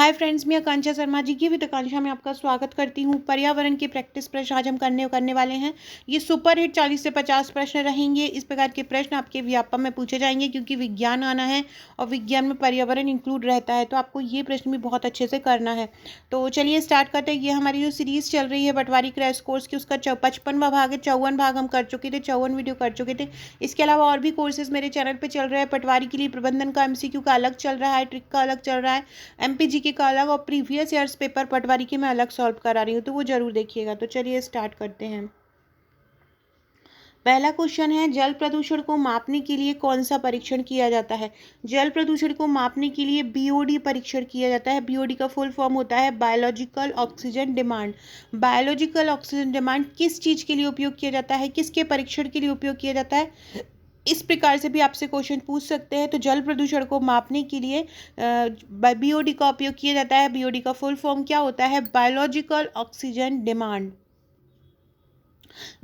Hi friends, मैं आकांक्षा शर्मा जी की with आकांक्षा में आपका स्वागत करती हूँ। पर्यावरण की प्रैक्टिस प्रश्न आज हम करने वाले हैं। ये सुपर हिट 40 से 50 प्रश्न रहेंगे। इस प्रकार के प्रश्न आपके व्यापम में पूछे जाएंगे क्योंकि विज्ञान आना है और विज्ञान में पर्यावरण इंक्लूड रहता है, तो आपको ये प्रश्न भी बहुत अच्छे से करना है। तो चलिए स्टार्ट करते हैं। ये हमारी जो सीरीज़ चल रही है पटवारी क्रैश कोर्स की, उसका 55वां भाग है। 54 भाग हम कर चुके थे, 54 वीडियो कर चुके थे। इसके अलावा और भी कोर्सेज मेरे चैनल पर चल रहे हैं। पटवारी के लिए प्रबंधन का MCQ का अलग चल रहा है, ट्रिक का अलग चल रहा है, MPGK का अलग, और प्रीवियस ईयर्स पेपर पटवारी के मैं अलग सॉल्व करा रही हूँ, तो वो जरूर देखिएगा। तो चलिए स्टार्ट करते हैं। पहला क्वेश्चन है, जल प्रदूषण को मापने के लिए कौन सा परीक्षण किया जाता है। जल प्रदूषण को मापने के लिए BOD परीक्षण किया जाता है। BOD का फुल फॉर्म होता है biological oxygen demand. Biological oxygen demand किस चीज़ के लिए उपयोग किया जाता है, किसके परीक्षण के लिए उपयोग किया जाता है, इस प्रकार से भी आपसे क्वेश्चन पूछ सकते हैं। तो जल प्रदूषण को मापने के लिए BOD का उपयोग किया जाता है। BOD का फुल फॉर्म क्या होता है, बायोलॉजिकल ऑक्सीजन डिमांड।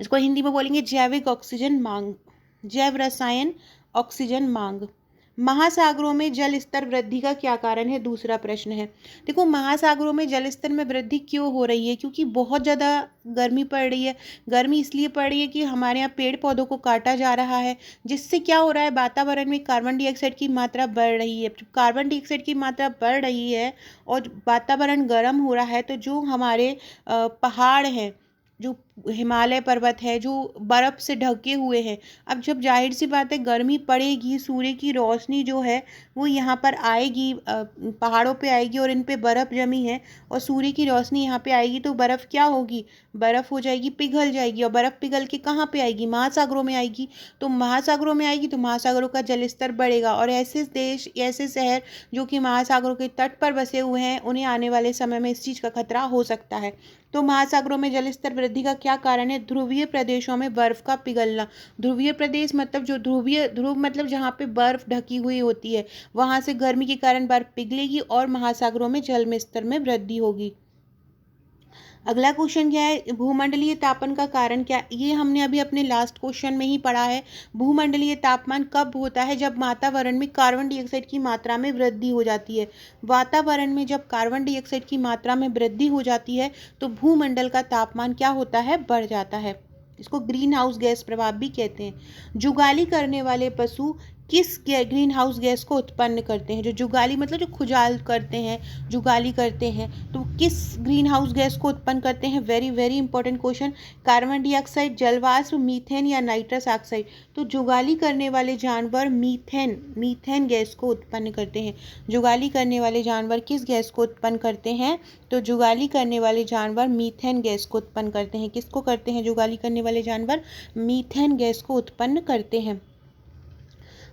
इसको हिंदी में बोलेंगे जैविक ऑक्सीजन मांग, जैव रसायन ऑक्सीजन मांग। महासागरों में जल स्तर वृद्धि का क्या कारण है, दूसरा प्रश्न है। देखो, महासागरों में जल स्तर में वृद्धि क्यों हो रही है, क्योंकि बहुत ज़्यादा गर्मी पड़ रही है। गर्मी इसलिए पड़ रही है कि हमारे यहाँ पेड़ पौधों को काटा जा रहा है, जिससे क्या हो रहा है, वातावरण में कार्बन डाइऑक्साइड की मात्रा बढ़ रही है। जब कार्बन डाइऑक्साइड की मात्रा बढ़ रही है और वातावरण गर्म हो रहा है, तो जो हमारे पहाड़ हैं, जो हिमालय पर्वत है, जो बर्फ़ से ढके हुए हैं, अब जब जाहिर सी बात है गर्मी पड़ेगी, सूर्य की रोशनी जो है वो यहाँ पर आएगी, पहाड़ों पे आएगी और इन पे बर्फ़ जमी है और सूर्य की रोशनी यहाँ पे आएगी, तो बर्फ़ क्या होगी, बर्फ़ हो जाएगी, पिघल जाएगी, और बर्फ़ पिघल के कहाँ पे आएगी, महासागरों में आएगी। तो महासागरों में आएगी तो महासागरों का जल स्तर बढ़ेगा, और ऐसे देश, ऐसे शहर जो कि महासागरों के तट पर बसे हुए हैं, उन्हें आने वाले समय में इस चीज़ का खतरा हो सकता है। तो महासागरों में जल स्तर वृद्धि का क्या कारण है, ध्रुवीय प्रदेशों में बर्फ का पिघलना। ध्रुवीय प्रदेश मतलब जो ध्रुव मतलब जहाँ पे बर्फ ढकी हुई होती है, वहाँ से गर्मी के कारण बर्फ पिघलेगी और महासागरों में जल में स्तर में वृद्धि होगी। अगला क्वेश्चन क्या है, भूमंडलीय तापन का कारण क्या, ये हमने अभी अपने लास्ट क्वेश्चन में ही पढ़ा है। भूमंडलीय तापमान कब होता है, जब वातावरण में कार्बन डाइऑक्साइड की मात्रा में वृद्धि हो जाती है। वातावरण में जब कार्बन डाइऑक्साइड की मात्रा में वृद्धि हो जाती है तो भूमंडल का तापमान क्या होता है, बढ़ जाता है। इसको ग्रीन हाउस गैस प्रभाव भी कहते हैं। जुगाली करने वाले पशु किस ग्रीन हाउस गैस को उत्पन्न करते हैं। जो जुगाली मतलब जो खुजाल करते हैं, जुगाली करते हैं, तो किस ग्रीन हाउस गैस को उत्पन्न करते हैं, very very important question. Carbon dioxide, जलवाष्प, मीथेन या नाइट्रस ऑक्साइड। तो जुगाली करने वाले जानवर मीथेन गैस को उत्पन्न करते हैं। जुगाली करने वाले जानवर किस गैस को उत्पन्न करते हैं, तो जुगाली करने वाले जानवर मीथेन गैस को उत्पन्न करते हैं। किसको करते हैं, जुगाली करने वाले जानवर मीथेन गैस को उत्पन्न करते हैं।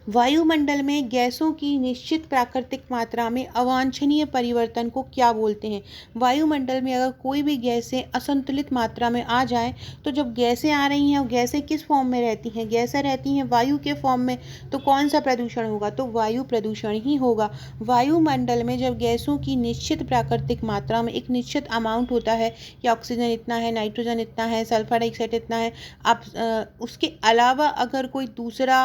वायुमंडल में गैसों की निश्चित प्राकृतिक मात्रा में अवांछनीय परिवर्तन को क्या बोलते हैं। वायुमंडल में अगर कोई भी गैसें असंतुलित मात्रा में आ जाएं, तो जब गैसें आ रही हैं, गैसें किस फॉर्म में रहती हैं, गैसें रहती हैं वायु के फॉर्म में, तो कौन सा प्रदूषण होगा, तो वायु प्रदूषण ही होगा। वायुमंडल में जब गैसों की निश्चित प्राकृतिक मात्रा में, एक निश्चित अमाउंट होता है कि ऑक्सीजन इतना है, नाइट्रोजन इतना है, सल्फर डाइऑक्साइड इतना है, आप उसके अलावा अगर कोई दूसरा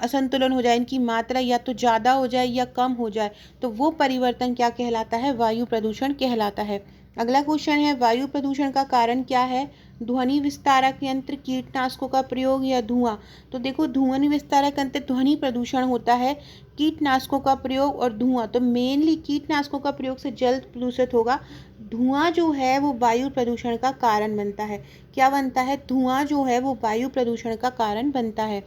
असंतुलन हो जाए, इनकी मात्रा या तो ज़्यादा हो जाए या कम हो जाए, तो वो परिवर्तन क्या कहलाता है, वायु प्रदूषण कहलाता है। अगला क्वेश्चन है, वायु प्रदूषण का कारण क्या है। ध्वनि विस्तारक यंत्र, कीटनाशकों का प्रयोग या धुआं। तो देखो, ध्वनि विस्तारक यंत्र ध्वनि प्रदूषण होता है, कीटनाशकों का प्रयोग और धुआं, तो मेनली कीटनाशकों का प्रयोग से जल प्रदूषित होगा। धुआं जो है वो वायु प्रदूषण का कारण बनता है। क्या बनता है, धुआं जो है वो वायु प्रदूषण का कारण बनता है।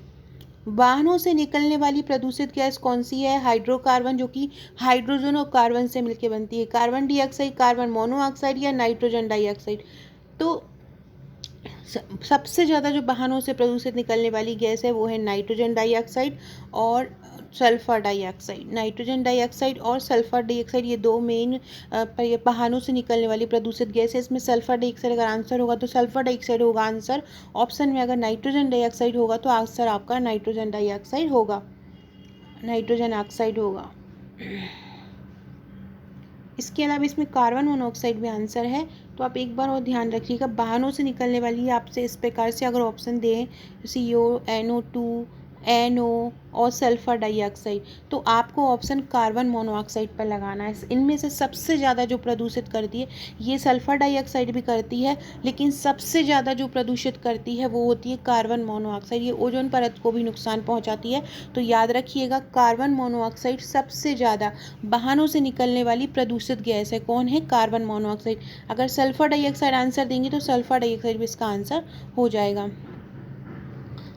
वाहनों से निकलने वाली प्रदूषित गैस कौन सी है, हाइड्रोकार्बन, जो कि हाइड्रोजन और कार्बन से मिलकर बनती है। कार्बन डाइऑक्साइड, कार्बन मोनोऑक्साइड या नाइट्रोजन डाइऑक्साइड। तो सबसे ज़्यादा जो वाहनों से प्रदूषित निकलने वाली गैस है वो है नाइट्रोजन डाइऑक्साइड और सल्फर डाइऑक्साइड। नाइट्रोजन डाइऑक्साइड और सल्फर डाइऑक्साइड, ये दो मेन वाहनों से निकलने वाली प्रदूषित गैस है। इसमें सल्फर डाइऑक्साइड अगर आंसर होगा तो सल्फर डाइऑक्साइड होगा आंसर ऑप्शन में। अगर नाइट्रोजन डाइऑक्साइड होगा तो आंसर आपका नाइट्रोजन डाइऑक्साइड होगा, नाइट्रोजन ऑक्साइड होगा। इसके अलावा इसमें कार्बन मोनोऑक्साइड भी आंसर है, तो आप एक बार और ध्यान रखिएगा। वाहनों से निकलने वाली आपसे इस प्रकार से अगर ऑप्शन दें, CO, NO2, NO और सल्फर डाइऑक्साइड। तो आपको ऑप्शन कार्बन मोनोऑक्साइड पर लगाना है। इनमें से सबसे ज़्यादा जो प्रदूषित करती है, ये सल्फर डाइऑक्साइड भी करती है, लेकिन सबसे ज़्यादा जो प्रदूषित करती है वो होती है कार्बन मोनोऑक्साइड। ये ओजोन परत को भी नुकसान पहुंचाती है। तो याद रखिएगा, कार्बन मोनोऑक्साइड सबसे ज़्यादा वाहनों से निकलने वाली प्रदूषित गैस है। कौन है? Carbon monoxide. अगर सल्फर डाइऑक्साइड आंसर देंगे तो सल्फर डाइऑक्साइड भी इसका आंसर हो जाएगा।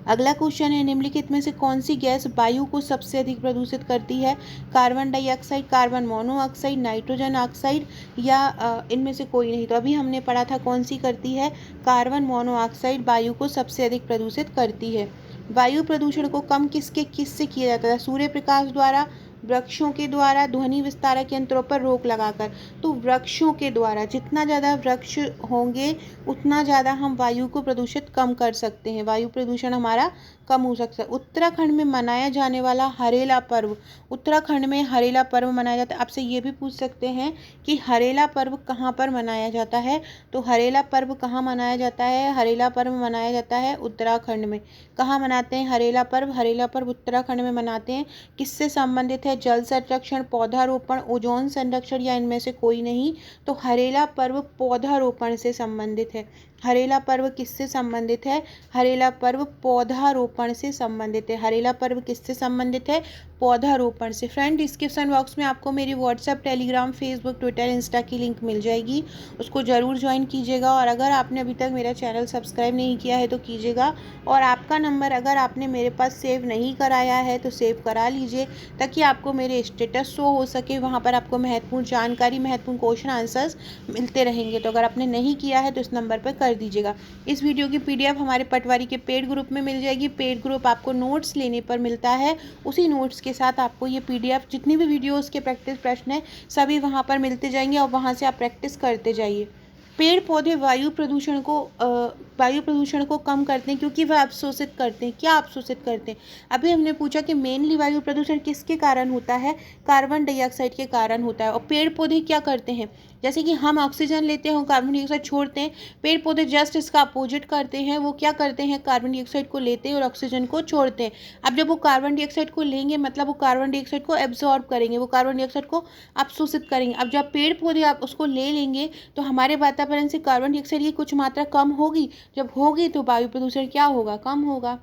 अगला क्वेश्चन है, निम्नलिखित में से कौन सी गैस वायु को सबसे अधिक प्रदूषित करती है? Carbon dioxide, carbon monoxide, nitrogen oxide या इनमें से कोई नहीं। तो अभी हमने पढ़ा था कौन सी करती है, कार्बन मोनोऑक्साइड वायु को सबसे अधिक प्रदूषित करती है। वायु प्रदूषण को कम किससे किया जाता है? सूर्य प्रकाश द्वारा, वृक्षों के द्वारा, ध्वनि विस्तारक यंत्रों पर रोक लगाकर। तो वृक्षों के द्वारा, जितना ज़्यादा वृक्ष होंगे उतना ज़्यादा हम वायु को प्रदूषित कम कर सकते हैं, वायु प्रदूषण हमारा कम हो सकता है। उत्तराखंड में मनाया जाने वाला हरेला पर्व, उत्तराखंड में हरेला पर्व मनाया जाता है। आपसे ये भी पूछ सकते हैं कि हरेला पर्व कहाँ पर मनाया जाता है? तो हरेला पर्व कहाँ मनाया जाता है? हरेला पर्व मनाया जाता है उत्तराखंड में। कहाँ मनाते हैं हरेला पर्व? हरेला पर्व उत्तराखंड में मनाते हैं। किससे संबंधित है? जल संरक्षण, पौधारोपण, ओजोन संरक्षण या इनमें से कोई नहीं। तो हरेला पर्व पौधारोपण से संबंधित है। हरेला पर्व किससे संबंधित है? हरेला पर्व पौधारोपण से संबंधित है। हरेला पर्व किससे संबंधित है? पौधारोपण से। फ्रेंड, डिस्क्रिप्शन बॉक्स में आपको मेरी WhatsApp, Telegram, Facebook, Twitter, Insta की लिंक मिल जाएगी, उसको ज़रूर ज्वाइन कीजिएगा। और अगर आपने अभी तक मेरा चैनल सब्सक्राइब नहीं किया है तो कीजिएगा। और आपका नंबर अगर आपने मेरे पास सेव नहीं कराया है तो सेव करा लीजिए, ताकि आपको मेरे स्टेटस शो हो सके। वहाँ पर आपको महत्वपूर्ण जानकारी, महत्वपूर्ण क्वेश्चन आंसर्स मिलते रहेंगे। तो अगर आपने नहीं किया है तो इस नंबर पर कर दीजिएगा। इस वीडियो की PDF हमारे पटवारी के पेड ग्रुप में मिल जाएगी। पेड ग्रुप आपको नोट्स लेने पर मिलता है। उसी नोट्स के साथ आपको ये PDF, जितनी भी वीडियोस के प्रैक्टिस प्रश्न हैं, सभी वहाँ पर मिलते जाएंगे और वहाँ से आप प्रैक्टिस करते जाइए। पेड़ पौधे वायु प्रदूषण को कम करते हैं क्योंकि वह अवशोषित करते हैं। क्या अवशोषित करते हैं? अभी हमने पूछा कि मेनली वायु प्रदूषण किसके कारण होता है? कार्बन डाइऑक्साइड के कारण होता है। और पेड़ पौधे क्या करते हैं? जैसे कि हम ऑक्सीजन लेते हैं और कार्बन डाइऑक्साइड छोड़ते हैं, पेड़ पौधे जस्ट इसका अपोजिट करते हैं। वो क्या करते हैं? कार्बन डाइऑक्साइड को लेते हैं और ऑक्सीजन को छोड़ते हैं। अब जब वो कार्बन डाइऑक्साइड को लेंगे, मतलब वो कार्बन डाइऑक्साइड को एब्जॉर्ब करेंगे, वो कार्बन डाइऑक्साइड को अवशोषित करेंगे। अब जब पेड़ पौधे आप उसको ले लेंगे तो हमारे वातावरण से कार्बन डाइऑक्साइड की कुछ मात्रा कम होगी। जब होगी तो वायु प्रदूषण क्या होगा? कम होगा।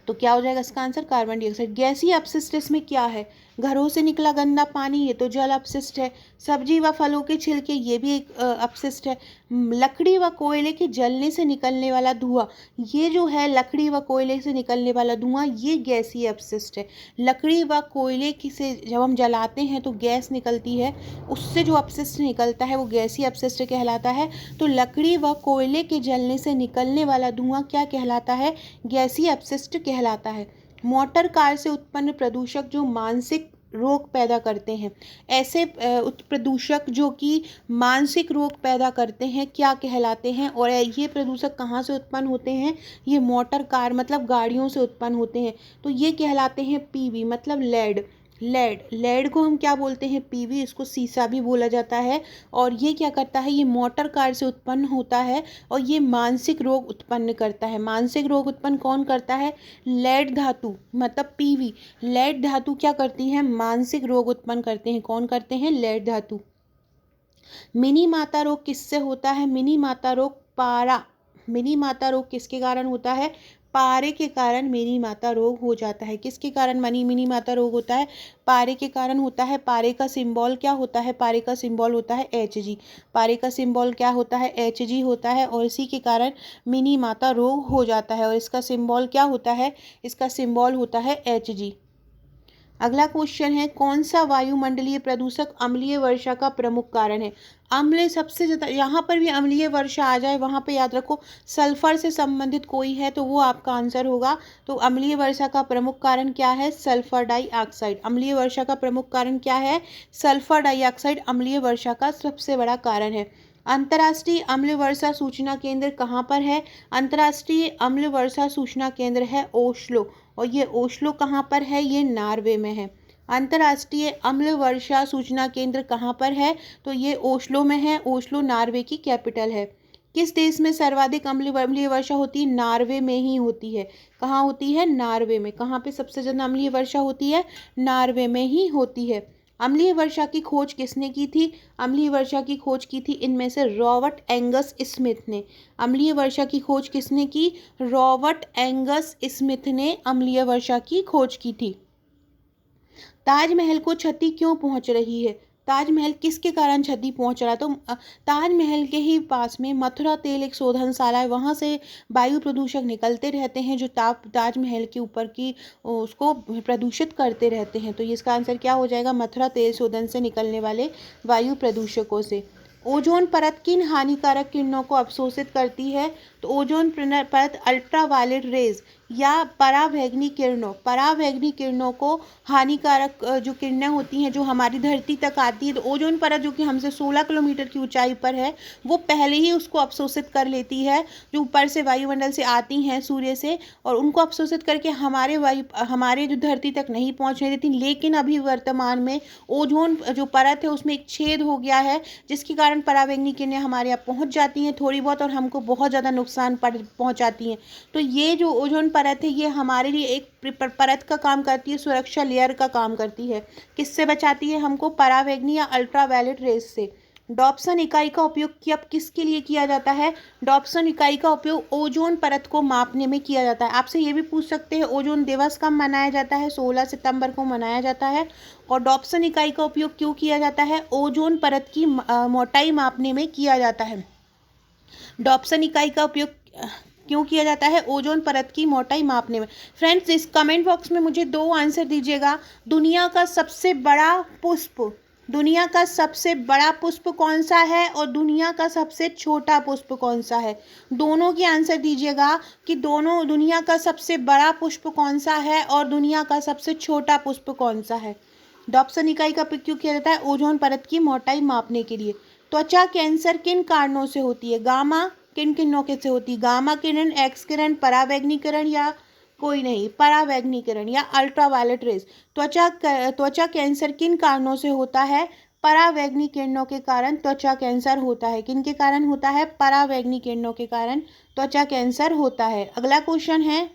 तो क्या हो जाएगा इसका आंसर? Carbon dioxide. गैसीय अपशिष्ट इसमें क्या है? घरों से निकला गंदा पानी, ये तो जल अपशिष्ट है। सब्जी व फलों के छिलके, ये भी एक अपशिष्ट है। लकड़ी व कोयले के जलने से निकलने वाला धुआं, ये जो है लकड़ी व कोयले से निकलने वाला धुआं, ये गैसीय अपशिष्ट है। लकड़ी व कोयले की से जब हम जलाते हैं तो गैस निकलती है, उससे जो अपशिष्ट निकलता है वो गैसीय अपशिष्ट कहलाता है। तो लकड़ी व कोयले के जलने से निकलने वाला धुआं क्या कहलाता है? गैसीय अपशिष्ट कहलाता है। मोटर कार से उत्पन्न प्रदूषक जो मानसिक रोग पैदा करते हैं, ऐसे प्रदूषक जो कि मानसिक रोग पैदा करते हैं, क्या कहलाते हैं? और ये प्रदूषक कहाँ से उत्पन्न होते हैं? ये मोटर कार मतलब गाड़ियों से उत्पन्न होते हैं। तो ये कहलाते हैं PV मतलब लेड। लेड को हम क्या बोलते हैं? PV। इसको सीसा भी बोला जाता है। और ये क्या करता है? ये मोटर कार से उत्पन्न होता है और ये मानसिक रोग उत्पन्न करता है। मानसिक रोग उत्पन्न कौन करता है? लेड धातु मतलब PV। लेड धातु क्या करती है? मानसिक रोग उत्पन्न करते हैं। कौन करते हैं? लेड धातु। मिनी माता रोग किससे होता है? मिनी माता रोग किसके कारण होता है? पारे के कारण मिनी माता रोग हो जाता है। किसके कारण मिनी माता रोग होता है? पारे के कारण होता है। पारे का सिंबल क्या होता है? पारे का सिंबल होता है Hg। पारे का सिंबल क्या होता है? Hg होता है। और इसी के कारण मिनी माता रोग हो जाता है। और इसका सिंबल क्या होता है? इसका सिंबल होता है Hg। अगला क्वेश्चन है, कौन सा वायुमंडलीय प्रदूषक अम्लीय वर्षा का प्रमुख कारण है? अम्ल सबसे ज़्यादा, यहाँ पर भी अम्लीय वर्षा आ जाए वहाँ पे याद रखो सल्फर से संबंधित कोई है तो वो आपका आंसर होगा। तो अम्लीय वर्षा का प्रमुख कारण क्या है? Sulphur dioxide. अम्लीय वर्षा का प्रमुख कारण क्या है? सल्फर डाइऑक्साइड अम्लीय वर्षा का सबसे बड़ा कारण है। अंतर्राष्ट्रीय अम्ल वर्षा सूचना केंद्र कहाँ पर है? अंतर्राष्ट्रीय अम्ल वर्षा सूचना केंद्र है ओस्लो। और ये ओस्लो कहाँ पर है? ये नॉर्वे में है। अंतर्राष्ट्रीय अम्ल वर्षा सूचना केंद्र कहाँ पर है? तो ये ओस्लो में है। ओस्लो नॉर्वे की कैपिटल है। किस देश में सर्वाधिक अम्लीय वर्षा होती है? नॉर्वे में ही होती है। कहाँ होती है? नॉर्वे में। कहाँ पे सबसे ज़्यादा अम्लीय वर्षा होती है? नॉर्वे में ही होती है। अम्लीय वर्षा की खोज किसने की थी? अम्लीय वर्षा की खोज की थी इनमें से रॉबर्ट एंगस स्मिथ ने। अम्लीय वर्षा की खोज किसने की? रॉबर्ट एंगस स्मिथ ने अम्लीय वर्षा की खोज की थी। ताजमहल को क्षति क्यों पहुंच रही है? ताजमहल किसके कारण क्षति पहुंच रहा है? तो ताजमहल के ही पास में मथुरा तेल एक शोधनशाला है, वहाँ से वायु प्रदूषक निकलते रहते हैं जो ताजमहल के ऊपर की उसको प्रदूषित करते रहते हैं। तो इसका आंसर क्या हो जाएगा? मथुरा तेल शोधन से निकलने वाले वायु प्रदूषकों से। ओजोन परत किन हानिकारक किरणों को अवशोषित करती है? तो ओजोन परत अल्ट्रावायलेट रेज या परावैंगनी किरणों को हानिकारक जो किरणें होती हैं जो हमारी धरती तक आती है, तो ओजोन परत जो कि हमसे 16 किलोमीटर की ऊंचाई पर है वो पहले ही उसको अवशोषित कर लेती है, जो ऊपर से वायुमंडल से आती हैं सूर्य से, और उनको अवशोषित करके हमारे जो धरती तक नहीं पहुंचने देती। लेकिन अभी वर्तमान में ओजोन जो परत है उसमें एक छेद हो गया है जिसके कारण परावैंगनी किरणें हमारे यहाँ पहुँच जाती हैं थोड़ी बहुत और हमको बहुत ज़्यादा नुकसान पहुँचाती हैं। तो ये जो ओजोन परत है ये हमारे लिए एक परत का काम करती है, सुरक्षा लेयर का काम करती है। किससे बचाती है हमको? परावैंगनी या अल्ट्रावायलेट रेज से। डॉप्सन इकाई का उपयोग किसके लिए किया जाता है? डॉप्सन इकाई का उपयोग ओजोन परत को मापने में किया जाता है। आपसे ये भी पूछ सकते हैं ओजोन दिवस कब मनाया जाता है? 16 सितंबर को मनाया जाता है। और डॉप्सन इकाई का उपयोग क्यों किया जाता है? ओजोन परत की मोटाई मापने में किया जाता है। डॉप्सन इकाई का उपयोग क्यों किया जाता है? ओजोन परत की मोटाई मापने में। फ्रेंड्स, इस कमेंट बॉक्स में मुझे 2 आंसर दीजिएगा। दुनिया का सबसे बड़ा पुष्प कौन सा है और दुनिया का सबसे छोटा पुष्प कौन सा है? दोनों के आंसर दीजिएगा कि दुनिया का सबसे बड़ा पुष्प कौन सा है और दुनिया का सबसे छोटा पुष्प कौन सा है। डॉप्सन इकाई का उपयोग क्यों किया जाता है? ओजोन परत की मोटाई मापने के लिए। त्वचा कैंसर किन कारणों से होती है? गामा किन किरणों से होती है? गामा किरण, एक्स किरण, परावैंगनी किरण या कोई नहीं, परावैंगनी किरण या अल्ट्रावायलेट रेज। त्वचा कैंसर किन कारणों से होता है? परावैंगनी किरणों के कारण त्वचा कैंसर होता है। किन के कारण होता है? परावैंगनी किरणों के कारण त्वचा कैंसर होता है। अगला क्वेश्चन है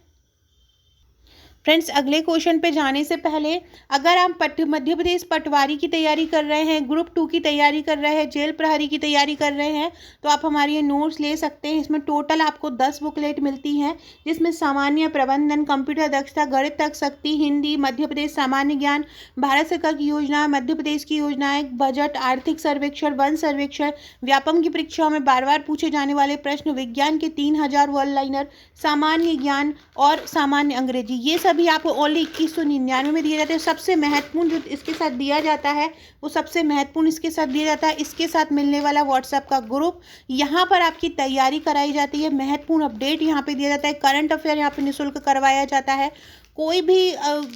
फ्रेंड्स, अगले क्वेश्चन पे जाने से पहले अगर आप मध्य प्रदेश पटवारी की तैयारी कर रहे हैं, ग्रुप 2 की तैयारी कर रहे हैं, जेल प्रहरी की तैयारी कर रहे हैं तो आप हमारे ये नोट्स ले सकते हैं। इसमें टोटल आपको 10 बुकलेट मिलती हैं जिसमें सामान्य प्रबंधन, कंप्यूटर दक्षता, गणित तक शक्ति, हिंदी, मध्य प्रदेश सामान्य ज्ञान, भारत सरकार की योजना, मध्य प्रदेश की योजनाएं, बजट, आर्थिक सर्वेक्षण, वन सर्वेक्षण, व्यापम की परीक्षाओं में बार बार पूछे जाने वाले प्रश्न, विज्ञान के 3000 वन लाइनर, सामान्य ज्ञान और सामान्य अंग्रेजी, ये सभी आपको ओनली 2199 में दिए जाते हैं। सबसे महत्वपूर्ण जो इसके साथ दिया जाता है वो सबसे महत्वपूर्ण इसके साथ दिया जाता है, इसके साथ मिलने वाला व्हाट्सएप का ग्रुप। यहाँ पर आपकी तैयारी कराई जाती है, महत्वपूर्ण अपडेट यहाँ पे दिया जाता है, करंट अफेयर यहाँ पे निःशुल्क करवाया जाता है। कोई भी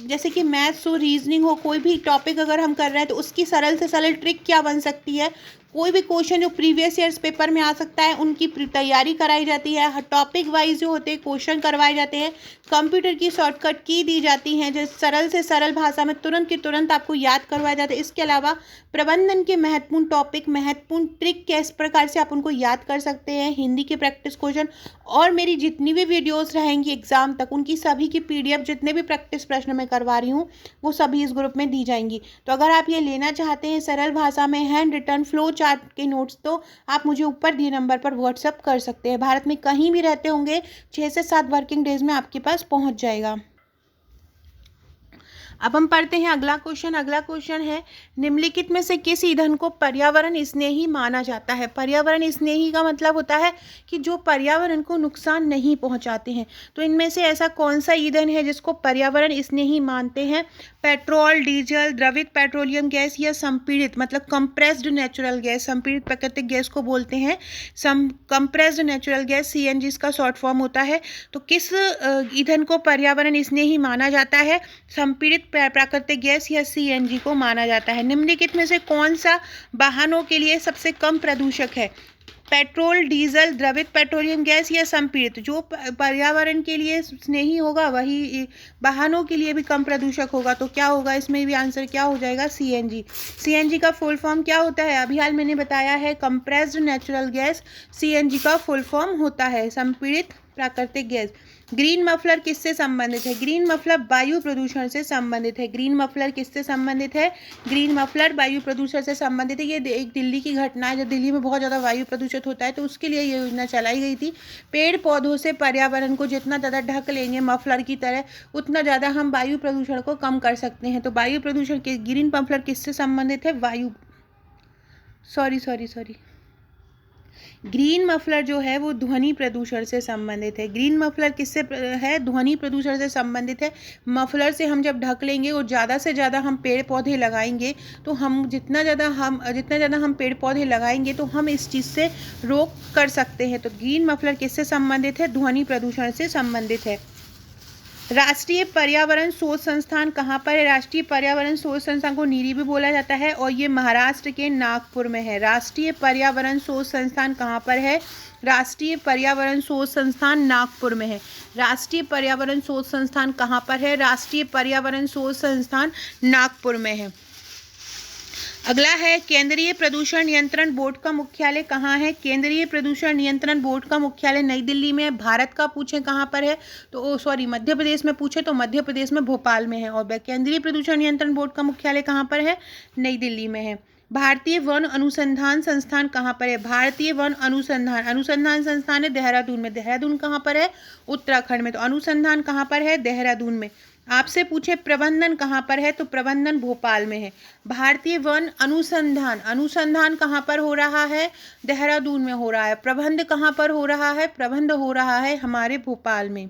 जैसे कि मैथ्स हो, रीजनिंग हो, कोई भी टॉपिक अगर हम कर रहे हैं तो उसकी सरल से सरल ट्रिक क्या बन सकती है, कोई भी क्वेश्चन जो प्रीवियस ईयर्स पेपर में आ सकता है उनकी तैयारी कराई जाती है। टॉपिक वाइज जो होते हैं क्वेश्चन करवाए जाते हैं, कंप्यूटर की शॉर्टकट की दी जाती हैं जो सरल से सरल भाषा में तुरंत की तुरंत आपको याद करवाया जाता है। इसके अलावा प्रबंधन के महत्वपूर्ण टॉपिक, महत्वपूर्ण ट्रिक किस प्रकार से आप उनको याद कर सकते हैं, हिंदी के प्रैक्टिस क्वेश्चन और मेरी जितनी भी वीडियोस रहेंगी एग्जाम तक उनकी सभी की PDF, जितने भी प्रैक्टिस प्रश्न मैं करवा रही हूँ वो सभी इस ग्रुप में दी जाएंगी। तो अगर आप ये लेना चाहते हैं सरल भाषा में हैंड रिटन फ्लो चार्ट के नोट्स तो आप मुझे ऊपर दिए नंबर पर व्हाट्सएप कर सकते हैं। भारत में कहीं भी रहते होंगे 6 से 7 वर्किंग डेज में आपके पास पहुंच जाएगा। अब हम पढ़ते हैं अगला क्वेश्चन। अगला क्वेश्चन है निम्नलिखित में से किस ईंधन को पर्यावरण स्नेही माना जाता है? पर्यावरण स्नेही का मतलब होता है कि जो पर्यावरण को नुकसान नहीं पहुंचाते हैं। तो इनमें से ऐसा कौन सा ईंधन है जिसको पर्यावरण स्नेही मानते हैं? पेट्रोल, डीजल, द्रवित पेट्रोलियम गैस या संपीड़ित मतलब कंप्रेस्ड नेचुरल गैस, संपीड़ित प्राकृतिक गैस को बोलते हैं कंप्रेस्ड नेचुरल गैस, CNG इसका शॉर्ट फॉर्म होता है। तो किस ईंधन को पर्यावरण स्नेही माना जाता है? संपीड़ित प्राकृतिक गैस या सीएनजी को माना जाता है। निम्नलिखित में से कौन सा वाहनों के लिए सबसे कम प्रदूषक है? पेट्रोल, डीजल, द्रवित पेट्रोलियम गैस या संपीड़ित? जो पर्यावरण के लिए स्नेही होगा वही वाहनों के लिए भी कम प्रदूषक होगा। तो क्या होगा इसमें भी आंसर क्या हो जाएगा? सीएनजी। सीएनजी का फुल फॉर्म क्या होता है? अभी हाल मैंने बताया है, कंप्रेस्ड नेचुरल गैस सीएनजी का फुल फॉर्म होता है, संपीड़ित प्राकृतिक गैस। ग्रीन मफलर किससे संबंधित है? ग्रीन मफलर वायु प्रदूषण से संबंधित है। ग्रीन मफलर किससे संबंधित है? ग्रीन मफलर वायु प्रदूषण से संबंधित है। ये एक दिल्ली की घटना है, जब दिल्ली में बहुत ज़्यादा वायु प्रदूषित होता है तो उसके लिए ये योजना चलाई गई थी। पेड़ पौधों से पर्यावरण को जितना ज़्यादा ढक लेंगे मफलर की तरह, उतना ज़्यादा हम वायु प्रदूषण को कम कर सकते हैं। तो वायु प्रदूषण के ग्रीन मफलर किससे संबंधित है? ग्रीन मफलर जो है वो ध्वनि प्रदूषण से संबंधित है। ग्रीन मफलर किससे है? ध्वनि प्रदूषण से संबंधित है। मफलर से हम जब ढक लेंगे और ज़्यादा से ज़्यादा हम पेड़ पौधे लगाएंगे तो जितना ज़्यादा हम पेड़ पौधे लगाएंगे तो हम इस चीज़ से रोक कर सकते हैं। तो ग्रीन मफलर किससे संबंधित है? ध्वनि प्रदूषण से संबंधित है। राष्ट्रीय पर्यावरण शोध संस्थान कहाँ पर है? राष्ट्रीय पर्यावरण शोध संस्थान को नीरी भी बोला जाता है और ये महाराष्ट्र के नागपुर में है। राष्ट्रीय पर्यावरण शोध संस्थान कहाँ पर है? राष्ट्रीय पर्यावरण शोध संस्थान नागपुर में है। राष्ट्रीय पर्यावरण शोध संस्थान कहाँ पर है? राष्ट्रीय पर्यावरण शोध संस्थान नागपुर में है। अगला है, केंद्रीय प्रदूषण नियंत्रण बोर्ड का मुख्यालय कहाँ है? केंद्रीय प्रदूषण नियंत्रण बोर्ड का मुख्यालय नई दिल्ली में है। भारत का पूछे कहाँ पर है तो मध्य प्रदेश में पूछे तो मध्य प्रदेश में भोपाल में है। और केंद्रीय प्रदूषण नियंत्रण बोर्ड का मुख्यालय कहाँ पर है? नई दिल्ली में है। भारतीय वन अनुसंधान संस्थान कहाँ पर है? भारतीय वन अनुसंधान संस्थान है देहरादून में। देहरादून कहाँ पर है? उत्तराखंड में। तो अनुसंधान कहाँ पर है? देहरादून में। आपसे प्रबंधन कहाँ पर है तो प्रबंधन भोपाल में है। भारतीय वन अनुसंधान कहाँ पर हो रहा है? देहरादून में हो रहा है। प्रबंध कहाँ पर हो रहा है? प्रबंध हो रहा है हमारे भोपाल में।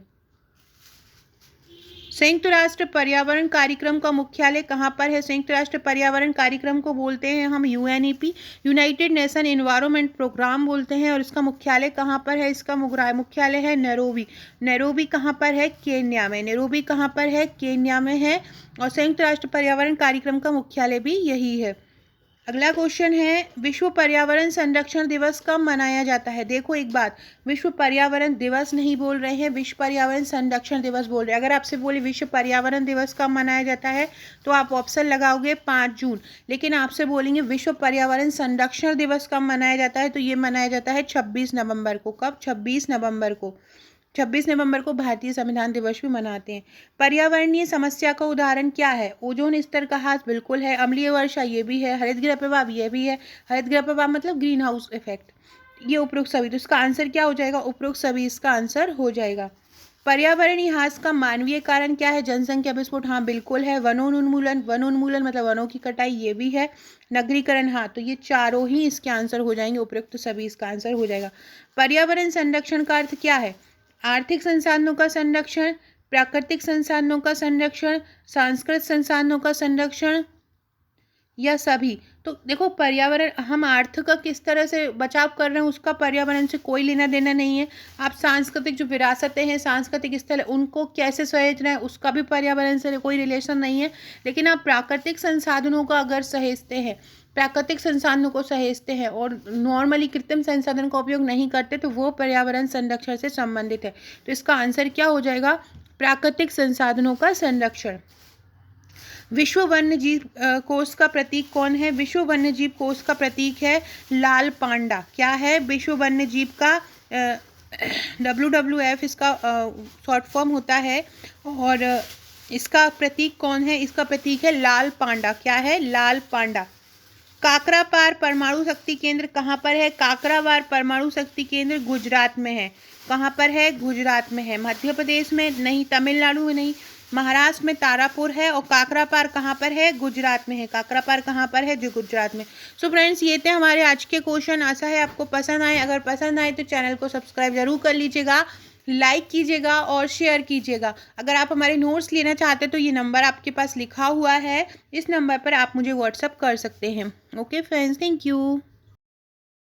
संयुक्त राष्ट्र पर्यावरण कार्यक्रम का मुख्यालय कहाँ पर है? संयुक्त राष्ट्र पर्यावरण कार्यक्रम को बोलते हैं हम UNEP, united nation environment program बोलते हैं। और इसका मुख्यालय कहाँ पर है? इसका मुख्यालय है नैरोबी। नैरोबी कहाँ पर है? केन्या में। नैरोबी कहाँ पर है? केन्या में है। और संयुक्त राष्ट्र पर्यावरण कार्यक्रम का मुख्यालय भी यही है। अगला क्वेश्चन है, विश्व पर्यावरण संरक्षण दिवस कब मनाया जाता है? देखो एक बात, विश्व पर्यावरण दिवस नहीं बोल रहे हैं, विश्व पर्यावरण संरक्षण दिवस बोल रहे हैं। अगर आपसे बोले विश्व पर्यावरण दिवस कब मनाया जाता है तो आप ऑप्शन लगाओगे 5 जून। लेकिन आपसे बोलेंगे विश्व पर्यावरण संरक्षण दिवस कब मनाया जाता है तो ये मनाया जाता है 26 नवंबर को। कब? 26 नवंबर को। 26 नवंबर को भारतीय संविधान दिवस भी मनाते हैं। पर्यावरणीय समस्या का उदाहरण क्या है? ओजोन स्तर का ह्रास बिल्कुल है। अम्लीय वर्षा ये भी है। हरितगृह प्रभाव ये भी है। हरितगृह प्रभाव मतलब ग्रीन हाउस इफेक्ट। ये उपरोक्त सभी, तो इसका आंसर क्या हो जाएगा? उपरोक्त सभी इसका आंसर हो जाएगा। पर्यावरणीय ह्रास का मानवीय कारण क्या है? जनसंख्या विस्फोट, हाँ बिल्कुल है। वनोन्मूलन मतलब वनों की कटाई, ये भी है। नगरीकरण, हाँ। तो ये चारों ही इसके आंसर हो जाएंगे। उपरोक्त सभी इसका आंसर हो जाएगा। पर्यावरण संरक्षण का अर्थ क्या है? आर्थिक संसाधनों का संरक्षण, प्राकृतिक संसाधनों का संरक्षण, सांस्कृतिक संसाधनों का संरक्षण या सभी? तो देखो, पर्यावरण, हम अर्थ का किस तरह से बचाव कर रहे हैं उसका पर्यावरण से कोई लेना देना नहीं है। आप सांस्कृतिक जो विरासतें हैं, सांस्कृतिक स्थल, उनको कैसे सहेज रहे हैं उसका भी पर्यावरण से कोई रिलेशन नहीं है। लेकिन आप प्राकृतिक संसाधनों का अगर सहेजते हैं, प्राकृतिक संसाधनों को सहेजते हैं और नॉर्मली कृत्रिम संसाधन का उपयोग नहीं करते तो वो पर्यावरण संरक्षण से संबंधित है। तो इसका आंसर क्या हो जाएगा? प्राकृतिक संसाधनों का संरक्षण। विश्व वन्यजीव कोष का प्रतीक कौन है? विश्व वन्यजीव कोष का प्रतीक है लाल पांडा। क्या है? विश्व वन्यजीव का WWF इसका शॉर्ट फॉर्म होता है। और इसका प्रतीक कौन है? इसका प्रतीक है लाल पांडा। क्या है? लाल पांडा। काकरापार परमाणु शक्ति केंद्र कहाँ पर है? काकरापार परमाणु शक्ति केंद्र गुजरात में है। कहाँ पर है? गुजरात में है। मध्य प्रदेश में नहीं, तमिलनाडु में नहीं, महाराष्ट्र में तारापुर है। और काकरापार कहाँ पर है? गुजरात में है। काकरापार कहाँ पर है? जो गुजरात में। सो फ्रेंड्स, ये थे हमारे आज के क्वेश्चन। आशा है आपको पसंद आए। अगर पसंद आए तो चैनल को सब्सक्राइब जरूर कर लीजिएगा, लाइक कीजिएगा और शेयर कीजिएगा। अगर आप हमारे नोट्स लेना चाहते हैं तो ये नंबर आपके पास लिखा हुआ है, इस नंबर पर आप मुझे व्हाट्सअप कर सकते हैं। Okay friends, thank you.